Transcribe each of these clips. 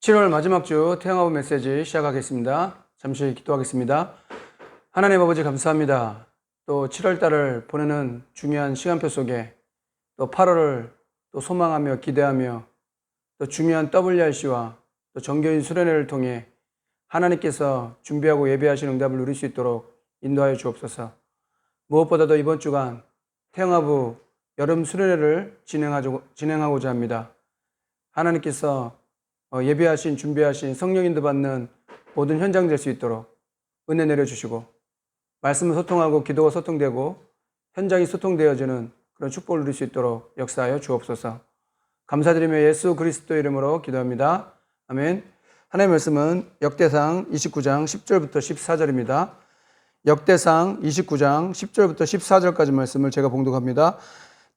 7월 마지막 주 태영아부 메시지 시작하겠습니다. 잠시 기도하겠습니다. 하나님 아버지 감사합니다. 또 7월 달을 보내는 중요한 시간표 속에 또 8월을 또 소망하며 기대하며 또 중요한 WRC와 또 정교인 수련회를 통해 하나님께서 준비하고 예배하신 응답을 누릴 수 있도록 인도하여 주옵소서. 무엇보다도 이번 주간 태영아부 여름 수련회를 진행하고자 합니다. 하나님께서 예배하신 준비하신 성령 인도 받는 모든 현장 될 수 있도록 은혜 내려주시고 말씀을 소통하고 기도가 소통되고 현장이 소통되어지는 그런 축복을 누릴 수 있도록 역사하여 주옵소서. 감사드리며 예수 그리스도 이름으로 기도합니다. 아멘. 하나님의 말씀은 역대상 29장 10절부터 14절입니다. 역대상 29장 10절부터 14절까지 말씀을 제가 봉독합니다.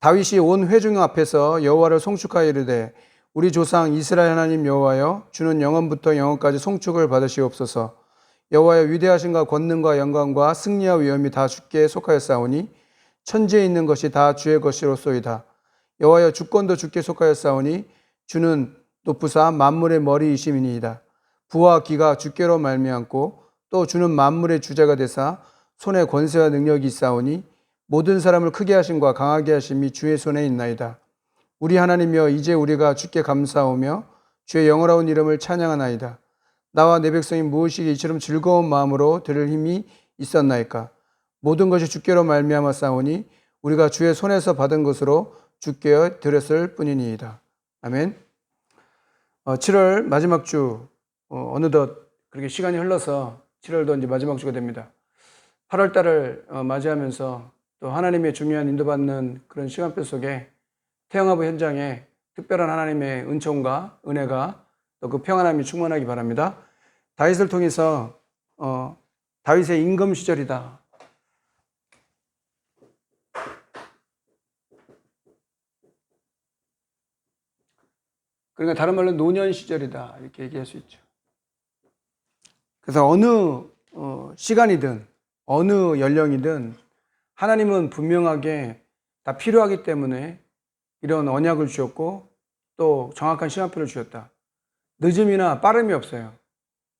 다윗이 온 회중 앞에서 여호와를 송축하여 이르되 우리 조상 이스라엘 하나님 여호와여 주는 영원부터 영원까지 송축을 받으시옵소서. 여호와여 위대하신가 권능과 영광과 승리와 위엄이 다 주께 속하였사오니 천지에 있는 것이 다 주의 것이로소이다. 여호와여 주권도 주께 속하였사오니 주는 높으사 만물의 머리이심이니이다. 부와 기가 주께로 말미암고 또 주는 만물의 주자가 되사 손에 권세와 능력이 있사오니 모든 사람을 크게 하심과 강하게 하심이 주의 손에 있나이다. 우리 하나님이여 이제 우리가 주께 감사하며 주의 영원하온 이름을 찬양하나이다. 나와 내 백성이 무엇이기 이처럼 즐거운 마음으로 들을 힘이 있었나이까. 모든 것이 주께로 말미암아 싸우니 우리가 주의 손에서 받은 것으로 주께 드렸을 뿐이니이다. 아멘. 7월 마지막 주 어느덧 그렇게 시간이 흘러서 7월도 이제 마지막 주가 됩니다. 8월 달을 맞이하면서 또 하나님의 중요한 인도받는 그런 시간표 속에 태영아부 현장에 특별한 하나님의 은총과 은혜가 또 그 평안함이 충만하기 바랍니다. 다윗을 통해서 다윗의 임금 시절이다. 그러니까 다른 말로 노년 시절이다 이렇게 얘기할 수 있죠. 그래서 어느 시간이든 어느 연령이든 하나님은 분명하게 다 필요하기 때문에 이런 언약을 주셨고 또 정확한 시간표를 주셨다. 늦음이나 빠름이 없어요.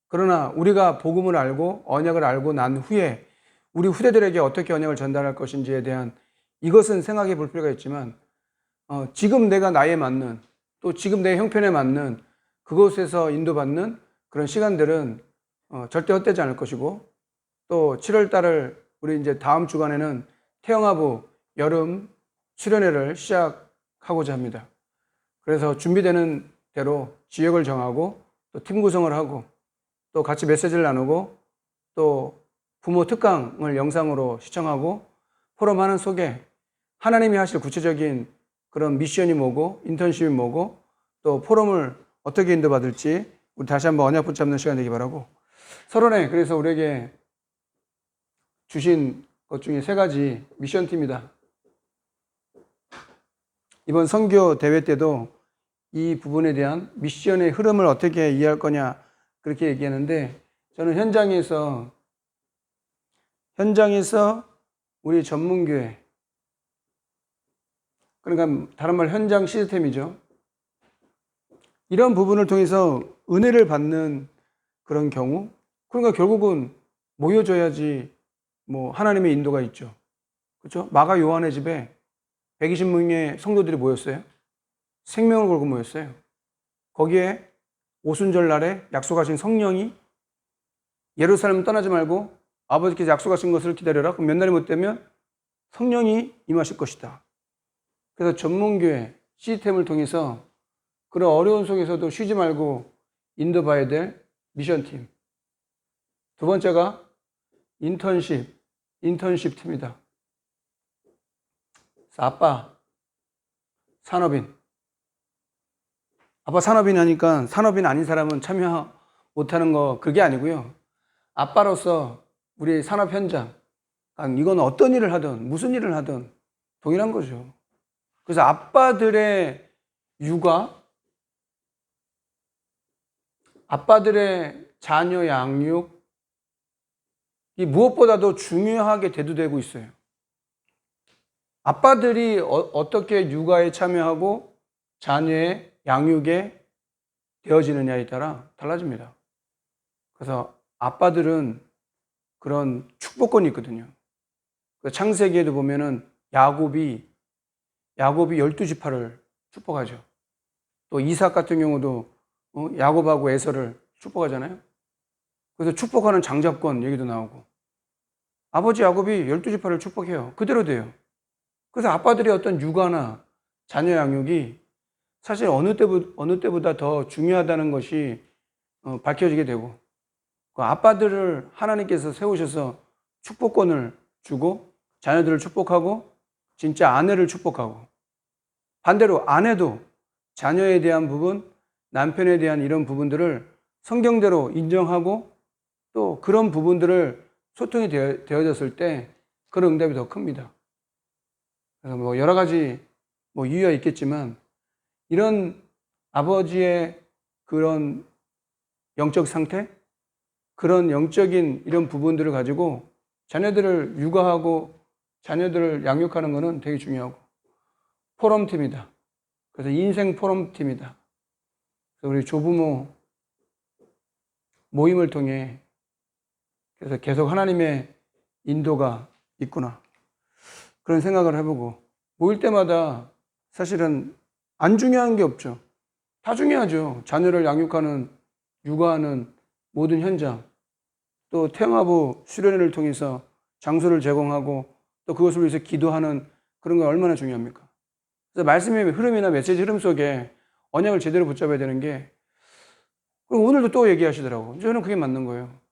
그러나 우리가 복음을 알고 언약을 알고 난 후에 우리 후대들에게 어떻게 언약을 전달할 것인지에 대한 이것은 생각해 볼 필요가 있지만 지금 내가 나이에 맞는 또 지금 내 형편에 맞는 그곳에서 인도받는 그런 시간들은 절대 헛되지 않을 것이고 또 7월 달을 우리 이제 다음 주간에는 태영아부 여름 수련회를 시작하고자 합니다. 그래서 준비되는 대로 지역을 정하고 또 팀 구성을 하고 또 같이 메시지를 나누고 또 부모 특강을 영상으로 시청하고 포럼하는 속에 하나님이 하실 구체적인 그런 미션이 뭐고 인턴십이 뭐고 또 포럼을 어떻게 인도받을지 우리 다시 한번 언약 붙잡는 시간 되기 바라고 서론에 그래서 우리에게 주신 것 중에 3가지 미션팀이다. 이번 선교 대회 때도 이 부분에 대한 미션의 흐름을 어떻게 이해할 거냐 그렇게 얘기하는데 저는 현장에서 우리 전문교회 그러니까 다른 말 현장 시스템이죠. 이런 부분을 통해서 은혜를 받는 그런 경우 그러니까 결국은 모여져야지 뭐 하나님의 인도가 있죠. 그렇죠? 마가 요한의 집에 120명의 성도들이 모였어요. 생명을 걸고 모였어요. 거기에 오순절 날에 약속하신 성령이 예루살렘 떠나지 말고 아버지께서 약속하신 것을 기다려라. 그럼 몇 날이 못 되면 성령이 임하실 것이다. 그래서 전문교회 시스템을 통해서 그런 어려운 속에서도 쉬지 말고 인도봐야 될 미션팀. 2번째가 인턴십 팀이다. 아빠 산업인. 아빠 산업인 하니까 산업인 아닌 사람은 참여 못하는 거 그게 아니고요. 아빠로서 우리 산업 현장, 이건 어떤 일을 하든 무슨 일을 하든 동일한 거죠. 그래서 아빠들의 육아, 아빠들의 자녀 양육, 이 무엇보다도 중요하게 대두되고 있어요. 아빠들이 어떻게 육아에 참여하고 자녀의 양육에 되어지느냐에 따라 달라집니다. 그래서 아빠들은 그런 축복권이 있거든요. 창세기에도 보면은 야곱이 12지파를 축복하죠. 또 이삭 같은 경우도 야곱하고 에서를 축복하잖아요. 그래서 축복하는 장자권 얘기도 나오고, 아버지 야곱이 12지파를 축복해요. 그대로 돼요. 그래서 아빠들의 어떤 육아나 자녀 양육이 사실 어느 때보다 더 중요하다는 것이 밝혀지게 되고, 그 아빠들을 하나님께서 세우셔서 축복권을 주고 자녀들을 축복하고 진짜 아내를 축복하고, 반대로 아내도 자녀에 대한 부분, 남편에 대한 이런 부분들을 성경대로 인정하고 또 그런 부분들을 소통이 되어졌을 때 그런 응답이 더 큽니다. 그래서 뭐 여러 가지 이유가 있겠지만, 이런 아버지의 그런 영적 상태, 그런 영적인 이런 부분들을 가지고 자녀들을 육아하고 자녀들을 양육하는 것은 되게 중요하고, 포럼팀이다. 그래서 인생 포럼팀이다. 그래서 우리 조부모 모임을 통해 그래서 계속 하나님의 인도가 있구나, 그런 생각을 해보고, 모일 때마다 사실은 안 중요한 게 없죠. 다 중요하죠. 자녀를 양육하는, 육아하는 모든 현장, 또 테마부 수련회를 통해서 장소를 제공하고 또 그것을 위해서 기도하는 그런 건 얼마나 중요합니까? 그래서 말씀의 흐름이나 메시지 흐름 속에 언약을 제대로 붙잡아야 되는 게, 오늘도 또 얘기하시더라고. 저는 그게 맞는 거예요.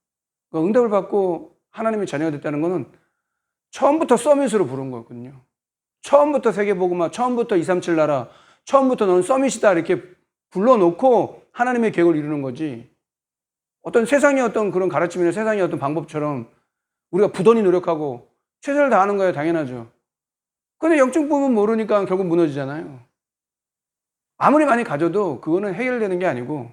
그러니까 응답을 받고 하나님의 자녀가 됐다는 거는 처음부터 서밋으로 부른 거거든요. 처음부터 세계복음화, 처음부터 237 나라, 처음부터 너는 서밋이다 이렇게 불러놓고 하나님의 계획을 이루는 거지, 어떤 세상의 어떤 그런 가르침이나 세상의 어떤 방법처럼 우리가 부단히 노력하고 최선을 다하는 거예요. 당연하죠. 근데 영적 부분 모르니까 결국 무너지잖아요. 아무리 많이 가져도 그거는 해결되는 게 아니고,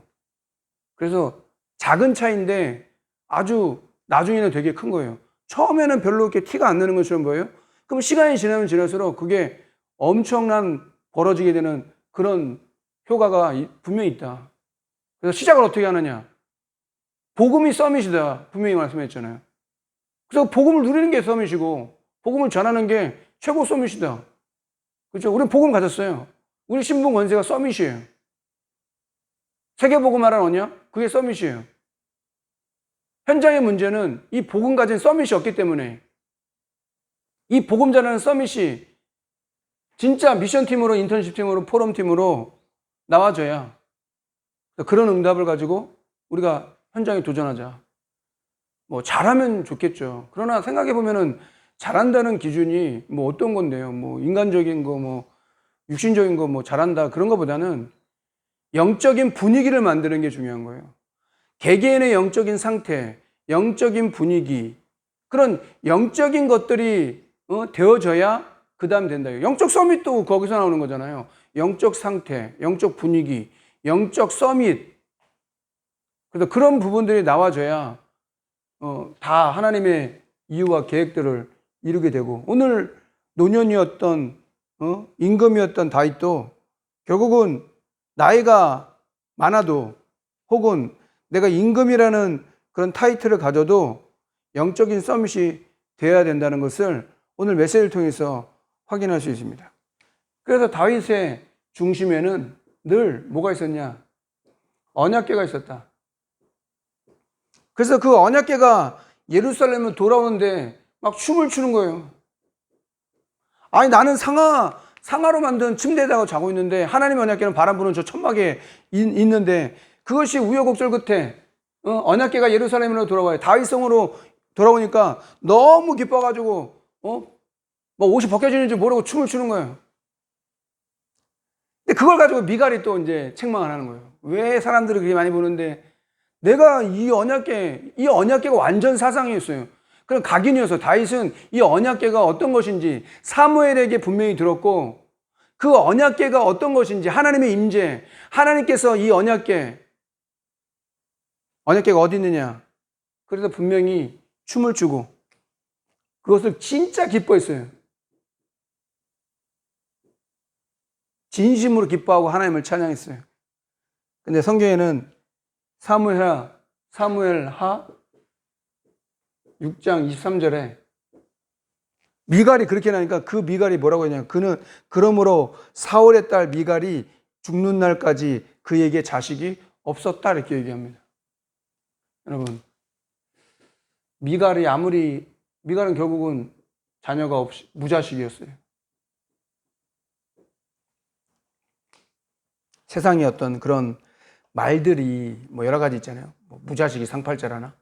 그래서 작은 차이인데 아주 나중에는 되게 큰 거예요. 처음에는 별로 이렇게 티가 안 나는 것처럼 보여요. 그럼 시간이 지나면 지날수록 그게 엄청난 벌어지게 되는 그런 효과가 분명히 있다. 그래서 시작을 어떻게 하느냐? 복음이 서밋이다. 분명히 말씀했잖아요. 그래서 복음을 누리는 게 서밋이고 복음을 전하는 게 최고 서밋이다. 그렇죠? 우리는 복음 가졌어요. 우리 신분 권세가 서밋이에요. 세계복음화란 언약? 그게 서밋이에요. 현장의 문제는 이 복음 가진 서밋이 없기 때문에, 이 복음 전하는 서밋이 진짜 미션팀으로, 인턴십팀으로, 포럼팀으로 나와줘야 그런 응답을 가지고 우리가 현장에 도전하자. 잘하면 좋겠죠. 그러나 생각해보면은 잘한다는 기준이 어떤 건데요? 인간적인 거, 육신적인 거, 잘한다. 그런 것보다는 영적인 분위기를 만드는 게 중요한 거예요. 개개인의 영적인 상태, 영적인 분위기, 그런 영적인 것들이 되어져야 그 다음 된다. 영적 서밋도 거기서 나오는 거잖아요. 영적 상태, 영적 분위기, 영적 서밋. 그래서 그런 부분들이 나와줘야 다 하나님의 이유와 계획들을 이루게 되고, 오늘 노년이었던 임금이었던 다윗도 결국은 나이가 많아도, 혹은 내가 임금이라는 그런 타이틀을 가져도 영적인 서밋이 되어야 된다는 것을 오늘 메시지를 통해서 확인할 수 있습니다. 그래서 다윗의 중심에는 늘 뭐가 있었냐? 언약궤가 있었다. 그래서 그 언약궤가 예루살렘을 돌아오는데 막 춤을 추는 거예요. 아니, 나는 상하로 만든 침대에다가 자고 있는데 하나님의 언약궤는 바람 부는 저 천막에 있는데, 그것이 우여곡절 끝에 언약궤가 예루살렘으로 돌아와요. 다윗성으로 돌아오니까 너무 기뻐가지고 옷이 벗겨지는지 모르고 춤을 추는 거예요. 근데 그걸 가지고 미갈이 또 이제 책망을 하는 거예요. 왜 사람들이 그렇게 많이 보는데 내가 이 언약궤가 완전 사상이었어요. 그럼 각인이어서 다윗은 이 언약궤가 어떤 것인지 사무엘에게 분명히 들었고, 그 언약궤가 어떤 것인지, 하나님의 임재, 하나님께서 이 언약궤가 어디 있느냐, 그래서 분명히 춤을 추고 그것을 진짜 기뻐했어요. 진심으로 기뻐하고 하나님을 찬양했어요. 근데 성경에는 사무엘하 6장 23절에 미갈이 그렇게 나니까 그 미갈이 뭐라고 했냐면 그는 그러므로 사울의 딸 미갈이 죽는 날까지 그에게 자식이 없었다 이렇게 얘기합니다. 여러분, 미갈은 결국은 자녀가 없이 무자식이었어요. 세상의 어떤 그런 말들이 뭐 여러 가지 있잖아요. 뭐 무자식이 상팔자라나.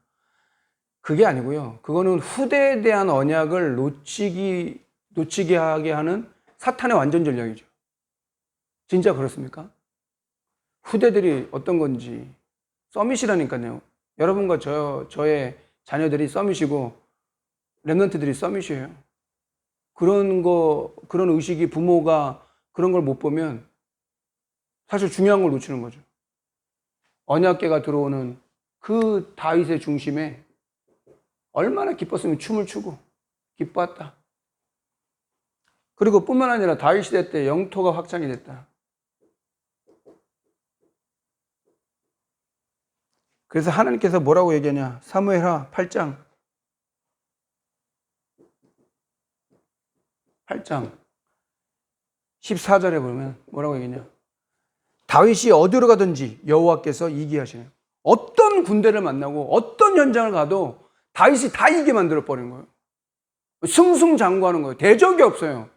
그게 아니고요. 그거는 후대에 대한 언약을 놓치게 하게 하는 사탄의 완전 전략이죠. 진짜 그렇습니까? 후대들이 어떤 건지 서밋이라니까요. 여러분과 저의 자녀들이 서밋이고 렘넌트들이 서밋이에요. 그런 의식이 부모가 그런 걸 못 보면 사실 중요한 걸 놓치는 거죠. 언약궤가 들어오는 그 다윗의 중심에 얼마나 기뻤으면 춤을 추고 기뻐했다. 그리고 뿐만 아니라 다윗 시대 때 영토가 확장이 됐다. 그래서 하나님께서 뭐라고 얘기하냐? 사무엘하 8장 14절에 보면 뭐라고 얘기하냐? 다윗이 어디로 가든지 여호와께서 이기게 하시네요. 어떤 군대를 만나고 어떤 현장을 가도 다윗이 다 이기게 만들어 버리는 거예요. 승승장구하는 거예요. 대적이 없어요.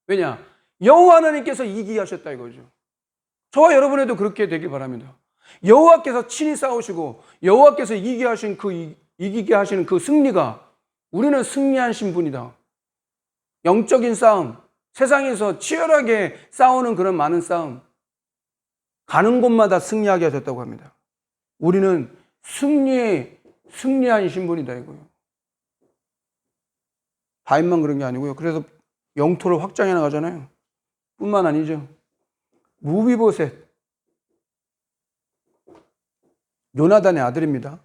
왜냐? 여호와 하나님께서 이기게 하셨다 이거죠. 저와 여러분에도 그렇게 되길 바랍니다. 여호와께서 친히 싸우시고 여호와께서 이기게 하시는 그 승리가 우리는 승리하신 분이다. 영적인 싸움, 세상에서 치열하게 싸우는 그런 많은 싸움, 가는 곳마다 승리하게 하셨다고 합니다. 우리는 승리한 신분이다 이거예요. 다윗만 그런 게 아니고요. 그래서 영토를 확장해 나가잖아요. 뿐만 아니죠. 무비보셋, 요나단의 아들입니다.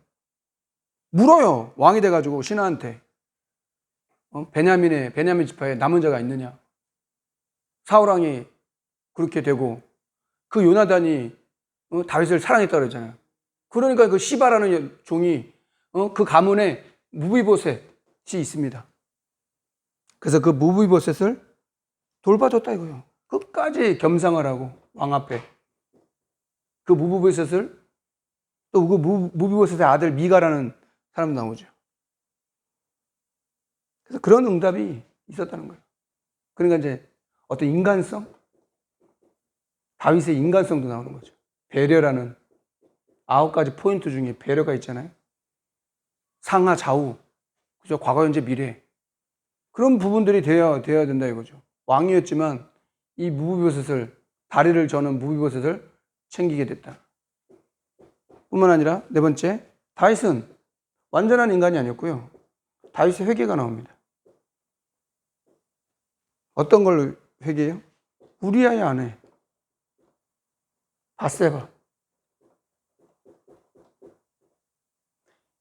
물어요. 왕이 돼가지고 신하한테 베냐민 지파에 남은 자가 있느냐. 사울왕이 그렇게 되고 그 요나단이 다윗을 사랑했다 그러잖아요. 그러니까 그 시바라는 종이 그 가문에 무비보셋이 있습니다. 그래서 그 무비보셋을 돌봐줬다 이거예요. 끝까지 겸상을 하고 왕 앞에 그 무비보셋을 또 그 무비보셋의 아들 미가라는 사람도 나오죠. 그래서 그런 응답이 있었다는 거예요. 그러니까 이제 어떤 인간성, 다윗의 인간성도 나오는 거죠. 배려라는 9가지 포인트 중에 배려가 있잖아요. 상하 좌우, 그죠? 과거, 현재, 미래. 그런 부분들이 되어야 된다 이거죠. 왕이었지만 이 무비보셋을, 다리를 저는 무비보셋을 챙기게 됐다. 뿐만 아니라 네 번째, 다윗은 완전한 인간이 아니었고요. 다윗의 회개가 나옵니다. 어떤 걸 회개해요? 우리아의 아내 밧세바.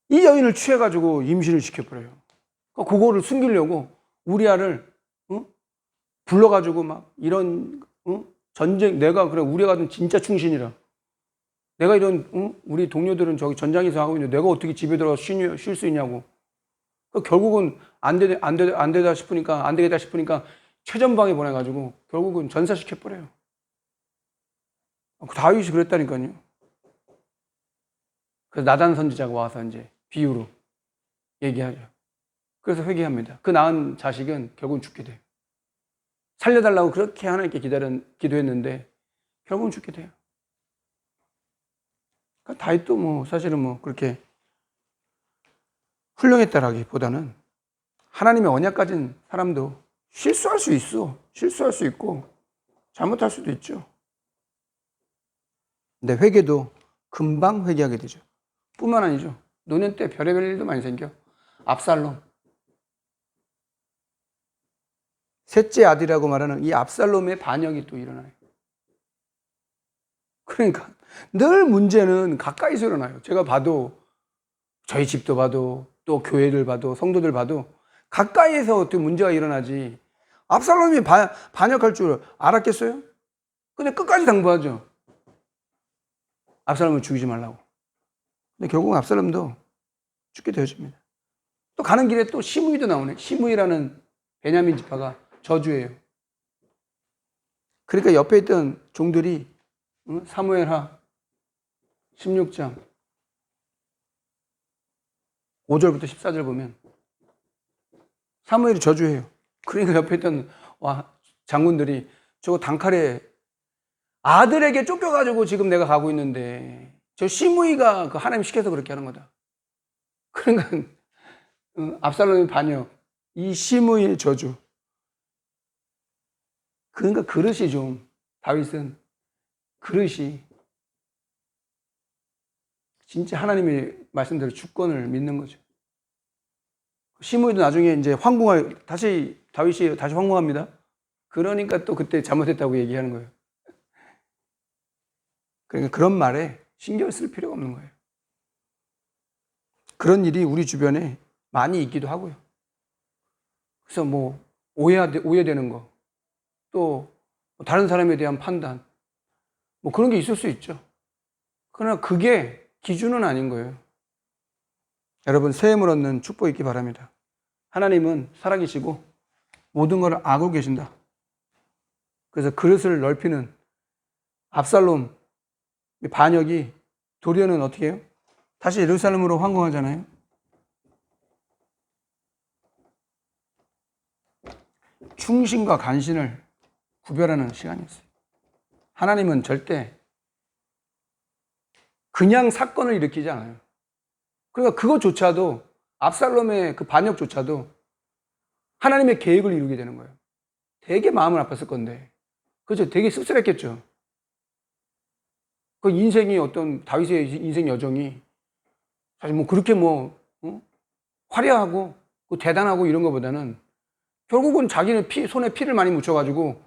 이 여인을 취해가지고 임신을 시켜버려요. 그거를 숨기려고 우리아를 불러가지고 막 이런 전쟁, 내가 그래 우리아 같은 진짜 충신이라 내가 이런 우리 동료들은 저기 전장에서 하고 있는데 내가 어떻게 집에 들어가서 쉴 수 있냐고. 결국은 안 되겠다 싶으니까 최전방에 보내가지고 결국은 전사시켜버려요. 다윗이 그랬다니까요. 그래서 나단 선지자가 와서 이제 비유로 얘기하죠. 그래서 회개합니다. 그 낳은 자식은 결국은 죽게 돼요. 살려달라고 그렇게 하나님께 기도했는데 결국은 죽게 돼요. 그러니까 다윗도 사실은 그렇게 훌륭했다라기보다는 하나님의 언약 가진 사람도 실수할 수 있고 잘못할 수도 있죠. 근데 회개도 금방 회개하게 되죠. 뿐만 아니죠. 노년 때 별의별 일도 많이 생겨. 압살롬. 셋째 아들이라고 말하는 이 압살롬의 반역이 또 일어나요. 그러니까 늘 문제는 가까이서 일어나요. 제가 봐도 저희 집도 봐도 또 교회들 봐도 성도들 봐도 가까이에서 어떻게 문제가 일어나지. 압살롬이 반역할 줄 알았겠어요? 근데 끝까지 당부하죠. 압살롬을 죽이지 말라고. 근데 결국은 압살롬도 죽게 되어집니다. 또 가는 길에 또 시므이도 나오네. 시므이라는 베냐민 지파가 저주예요. 그러니까 옆에 있던 종들이 사무엘하 16장 5절부터 14절 보면 사무엘이 저주해요. 그러니까 옆에 있던 장군들이 저거 단칼에 아들에게 쫓겨가지고 지금 내가 가고 있는데 저 시므이가 그 하나님 시켜서 그렇게 하는 거다. 그러니까 압살롬의 반역, 이 시므이의 저주. 그러니까 그릇이 좀, 다윗은 그릇이 진짜 하나님의 말씀대로 주권을 믿는 거죠. 시므이도 나중에 이제 다윗이 다시 황궁합니다. 그러니까 또 그때 잘못했다고 얘기하는 거예요. 그러니까 그런 말에 신경 쓸 필요가 없는 거예요. 그런 일이 우리 주변에 많이 있기도 하고요. 그래서 뭐 오해되는 거, 또 다른 사람에 대한 판단, 뭐 그런 게 있을 수 있죠. 그러나 그게 기준은 아닌 거예요. 여러분, 새 힘을 얻는 축복 있기 바랍니다. 하나님은 살아계시고 모든 걸 알고 계신다. 그래서 그릇을 넓히는 압살롬 반역이 도리어는 어떻게 해요? 다시 예루살렘으로 황궁하잖아요. 충신과 간신을 구별하는 시간이었어요. 하나님은 절대 그냥 사건을 일으키지 않아요. 그러니까 그것조차도, 압살롬의 그 반역조차도 하나님의 계획을 이루게 되는 거예요. 되게 마음을 아팠을 건데, 그렇죠? 되게 씁쓸했겠죠. 그 인생이, 어떤 다윗의 인생 여정이 사실 뭐 그렇게 화려하고 대단하고 이런 것보다는 결국은 자기는 손에 피를 많이 묻혀가지고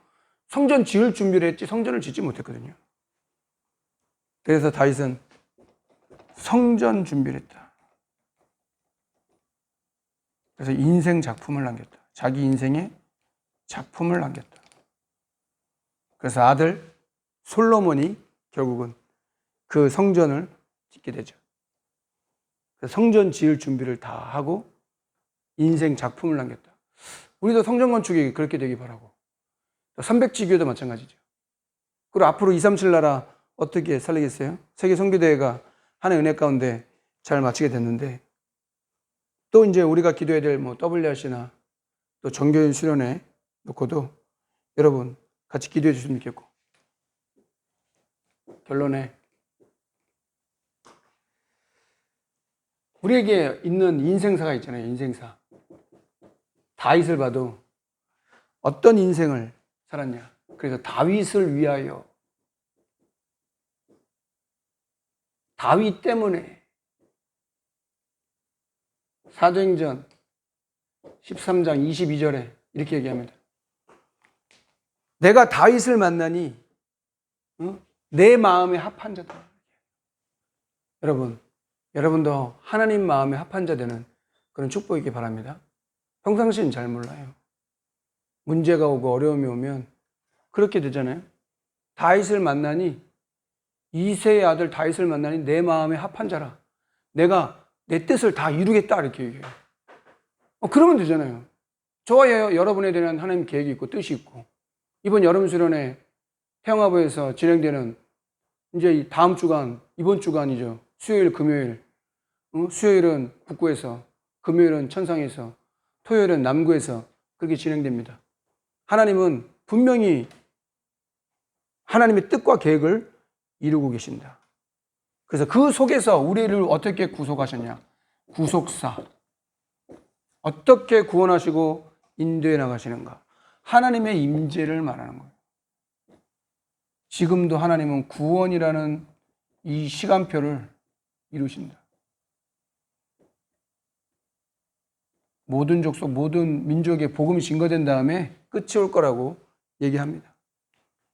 성전 지을 준비를 했지 성전을 짓지 못했거든요. 그래서 다윗은 성전 준비를 했다. 그래서 인생 작품을 남겼다. 자기 인생의 작품을 남겼다. 그래서 아들 솔로몬이 결국은 그 성전을 짓게 되죠. 그래서 성전 지을 준비를 다 하고 인생 작품을 남겼다. 우리도 성전 건축이 그렇게 되기 바라고. 삼백지교도 마찬가지죠. 그리고 앞으로 237 나라 어떻게 살리겠어요? 세계 선교대회가 하나의 은혜 가운데 잘 마치게 됐는데, 또 이제 우리가 기도해야 될 WRC나 또 정교인 수련회 놓고도 여러분 같이 기도해 주시면 좋겠고, 결론에 우리에게 있는 인생사가 있잖아요. 인생사. 다윗을 봐도 어떤 인생을 살았냐. 그래서 다윗을 위하여, 다윗 때문에, 사도행전 13장 22절에 이렇게 얘기합니다. 내가 다윗을 만나니 내 마음에 합한 자다. 여러분도 하나님 마음에 합한 자 되는 그런 축복이기 바랍니다. 평상시는 잘 몰라요. 문제가 오고 어려움이 오면 그렇게 되잖아요. 다윗을 만나니, 이새의 아들 다윗을 만나니 내 마음에 합한 자라. 내가 내 뜻을 다 이루겠다 이렇게 얘기해요. 그러면 되잖아요. 저와 여러분에 대한 하나님 계획이 있고 뜻이 있고, 이번 여름 수련회 태영아부에서 진행되는 이제 다음 주간, 이번 주간이죠. 수요일, 금요일. 수요일은 북구에서, 금요일은 천상에서, 토요일은 남구에서 그렇게 진행됩니다. 하나님은 분명히 하나님의 뜻과 계획을 이루고 계신다. 그래서 그 속에서 우리를 어떻게 구속하셨냐? 구속사. 어떻게 구원하시고 인도해 나가시는가? 하나님의 임재를 말하는 거예요. 지금도 하나님은 구원이라는 이 시간표를 이루신다. 모든 족속, 모든 민족의 복음이 증거된 다음에 끝이 올 거라고 얘기합니다.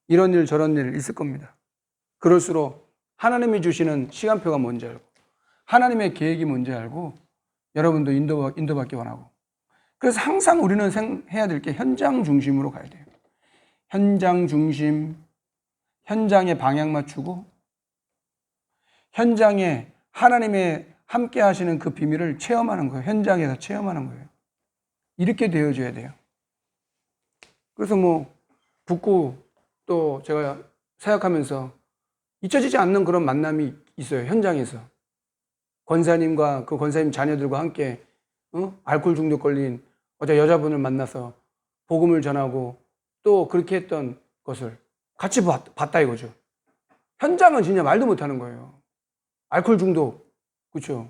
이런 일 저런 일 있을 겁니다. 그럴수록 하나님이 주시는 시간표가 뭔지 알고, 하나님의 계획이 뭔지 알고, 여러분도 인도받기 원하고. 그래서 항상 우리는 해야 될 게 현장 중심으로 가야 돼요. 현장 중심, 현장에 방향 맞추고, 현장에 하나님의 함께 하시는 그 비밀을 체험하는 거예요. 현장에서 체험하는 거예요. 이렇게 되어줘야 돼요. 그래서 뭐 붙고 또 제가 사역하면서 잊혀지지 않는 그런 만남이 있어요. 현장에서. 권사님과 그 권사님 자녀들과 함께 알코올 중독 걸린 어제 여자분을 만나서 복음을 전하고 또 그렇게 했던 것을 같이 봤다 이거죠. 현장은 진짜 말도 못하는 거예요. 알코올 중독, 그렇죠?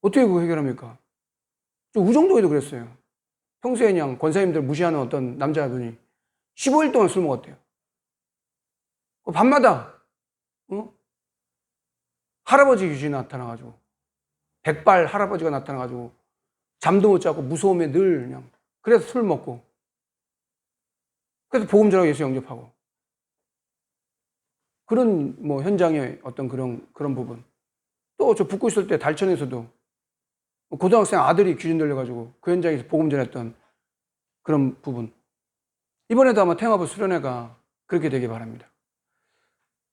어떻게 그거 해결합니까? 저 우정동에도 그랬어요. 평소에 그냥 권사님들 무시하는 어떤 남자분이 15일 동안 술 먹었대요. 밤마다 할아버지 귀신이 나타나가지고 백발 할아버지가 나타나가지고 잠도 못 자고 무서움에 늘 그냥 그래서 술 먹고 그래서 복음 전하고 예수 영접하고 그런 뭐 현장의 어떤 그런 부분. 또 저 붙고 있을 때 달천에서도 고등학생 아들이 귀신 들려가지고 그 현장에서 복음 전했던 그런 부분. 이번에도 아마 태영아부 수련회가 그렇게 되길 바랍니다.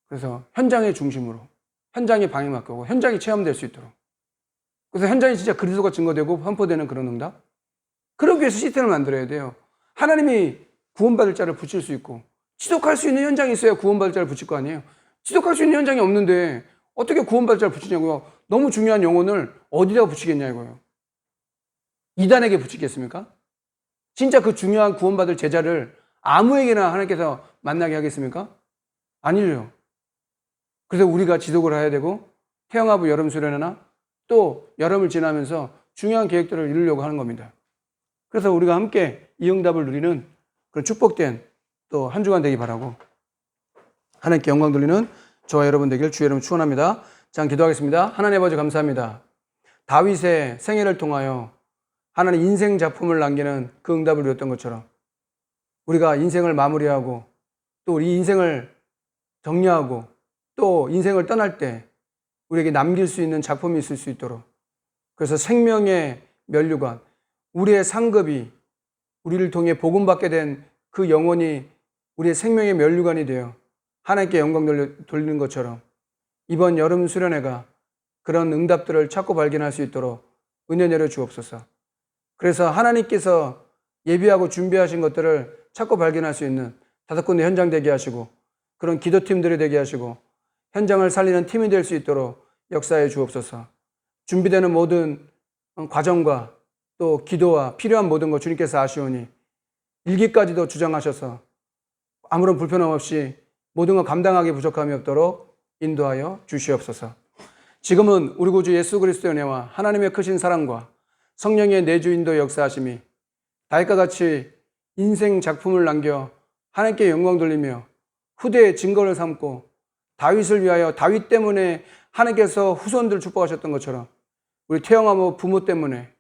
그래서 현장의 중심으로 현장에 방해 맡기고 현장이 체험될 수 있도록. 그래서 현장이 진짜 그리스도가 증거되고 선포되는 그런 응답. 그러기 위해서 시스템을 만들어야 돼요. 하나님이 구원받을 자를 붙일 수 있고 지속할 수 있는 현장이 있어야 구원받을 자를 붙일 거 아니에요. 지속할 수 있는 현장이 없는데 어떻게 구원받을 자를 붙이냐고요. 너무 중요한 영혼을 어디다가 붙이겠냐 이거예요. 이단에게 붙이겠습니까? 진짜 그 중요한 구원받을 제자를 아무에게나 하나님께서 만나게 하겠습니까? 아니죠. 그래서 우리가 지속을 해야 되고 태영아부 여름 수련회나 또 여름을 지나면서 중요한 계획들을 이루려고 하는 겁니다. 그래서 우리가 함께 이 응답을 누리는 그런 축복된 또 한 주간 되기 바라고 하나님께 영광 돌리는 저와 여러분 되길 주의 이름으로 축원합니다. 자, 기도하겠습니다. 하나님 아버지 감사합니다. 다윗의 생애를 통하여 하나님 인생 작품을 남기는 그 응답을 누렸던 것처럼 우리가 인생을 마무리하고 또 우리 인생을 정리하고 또 인생을 떠날 때 우리에게 남길 수 있는 작품이 있을 수 있도록 그래서 생명의 면류관, 우리의 상급이 우리를 통해 복음받게 된 그 영혼이 우리의 생명의 면류관이 되어 하나님께 영광 돌리는 것처럼 이번 여름 수련회가 그런 응답들을 찾고 발견할 수 있도록 은혜 내려 주옵소서. 그래서 하나님께서 예비하고 준비하신 것들을 찾고 발견할 수 있는 5군데 현장 되게 하시고 그런 기도팀들이 되게 하시고 현장을 살리는 팀이 될 수 있도록 역사해 주옵소서. 준비되는 모든 과정과 또 기도와 필요한 모든 것 주님께서 아시오니 일기까지도 주장하셔서 아무런 불편함 없이 모든 것 감당하기 부족함이 없도록 인도하여 주시옵소서. 지금은 우리 구주 예수 그리스도의 은혜와 하나님의 크신 사랑과 성령의 내주인도 역사하심이 다윗과 같이 인생 작품을 남겨 하나님께 영광 돌리며 후대의 증거를 삼고 다윗을 위하여 다윗 때문에 하나님께서 후손들을 축복하셨던 것처럼 우리 태영아부 부모 때문에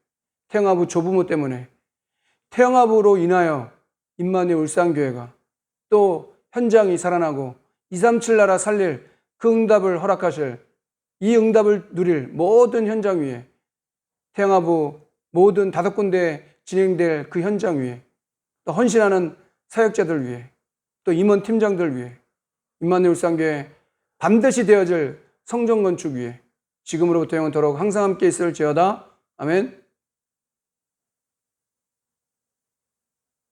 태영아부 조부모 때문에 태영아부로 인하여 임마누엘 울산교회가 또 현장이 살아나고 237 나라 살릴 그 응답을 허락하실 이 응답을 누릴 모든 현장 위에 태영아부 모든 5군데 진행될 그 현장 위에 또 헌신하는 사역자들 위해 또 임원 팀장들 위해 임마누엘 울산교회 반드시 되어질 성전 건축 위에 지금으로부터 영원토록 항상 함께 있을지어다. 아멘.